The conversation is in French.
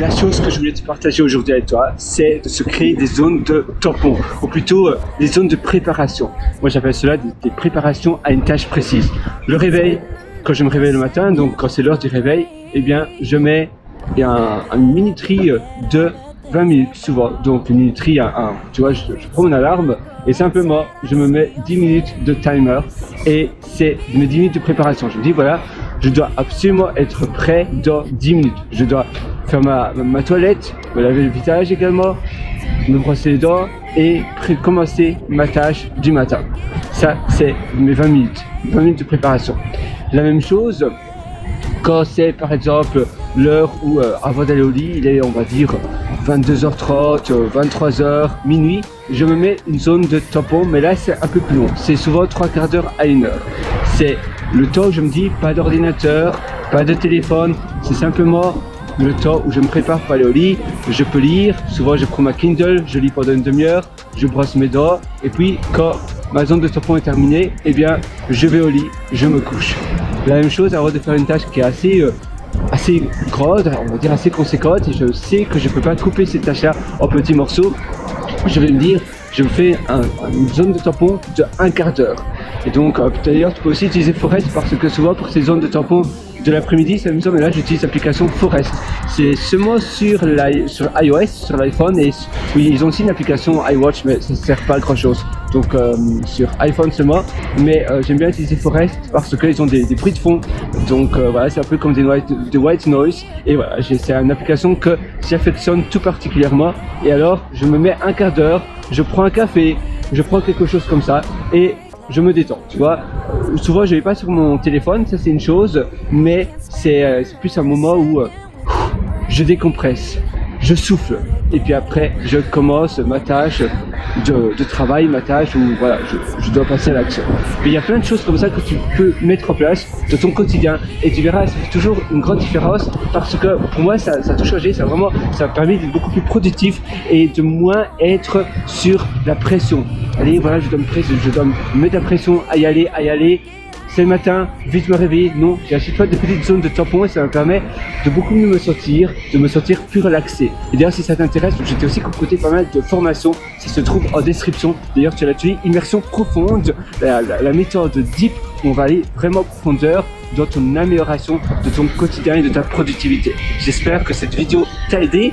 La chose que je voulais te partager aujourd'hui avec toi, c'est de se créer des zones de tampon, ou plutôt des zones de préparation. Moi j'appelle cela des préparations à une tâche précise. Le réveil, quand je me réveille le matin, donc quand c'est l'heure du réveil, eh bien je mets une minuterie de 20 minutes souvent. Donc une minuterie, tu vois, je prends mon alarme et simplement je me mets 10 minutes de timer et c'est mes 10 minutes de préparation. Je me dis voilà, je dois absolument être prêt dans 10 minutes. Je dois faire ma toilette, me laver le visage également, me brosser les dents et commencer ma tâche du matin. Ça, c'est mes 20 minutes de préparation. La même chose, quand c'est par exemple l'heure où avant d'aller au lit, il est on va dire 22h30, 23h, minuit, je me mets une zone de tampon, mais là c'est un peu plus long. C'est souvent 3/4 d'heure à 1 heure. C'est le temps où je me dis pas d'ordinateur, pas de téléphone, c'est simplement le temps où je me prépare pour aller au lit, je peux lire, souvent je prends ma Kindle, je lis pendant une demi-heure, je brosse mes dents, et puis quand ma zone de tampon est terminée, eh bien je vais au lit, je me couche. La même chose avant de faire une tâche qui est assez grande, on va dire assez conséquente, et je sais que je ne peux pas couper cette tâche-là en petits morceaux, je vais me dire, je me fais une zone de tampon de 1/4 d'heure. Et donc d'ailleurs tu peux aussi utiliser Forest parce que souvent pour ces zones de tampon de l'après-midi, c'est la même chose, mais là j'utilise l'application Forest. C'est seulement sur iOS, sur l'iPhone, et oui, ils ont aussi une application iWatch, mais ça ne sert pas à grand chose. Donc sur iPhone seulement, mais j'aime bien utiliser Forest parce qu'ils ont des bruits de fond. Donc voilà, c'est un peu comme des white noise. Et voilà, c'est une application que j'affectionne tout particulièrement. Et alors, je me mets 1/4 d'heure, je prends un café, je prends quelque chose comme ça, et je me détends, tu vois. Souvent je vais pas sur mon téléphone, ça c'est une chose, mais c'est plus un moment où je décompresse, je souffle, et puis après je commence ma tâche de travail, ma tâche où voilà, je dois passer à l'action. Mais il y a plein de choses comme ça que tu peux mettre en place de ton quotidien, et tu verras, ça fait toujours une grande différence, parce que pour moi ça a tout changé, ça a permis d'être beaucoup plus productif et de moins être sur la pression. Allez, voilà, je dois me mettre la pression à y aller. C'est le matin, vite me réveiller. Non, j'ai à chaque fois des petites zones de tampon et ça me permet de beaucoup mieux me sentir plus relaxé. Et d'ailleurs, si ça t'intéresse, j'étais aussi concocté pas mal de formations. Ça se trouve en description. D'ailleurs, tu as l'atelier immersion profonde, la méthode DEEP, où on va aller vraiment en profondeur dans ton amélioration de ton quotidien et de ta productivité. J'espère que cette vidéo t'a aidé.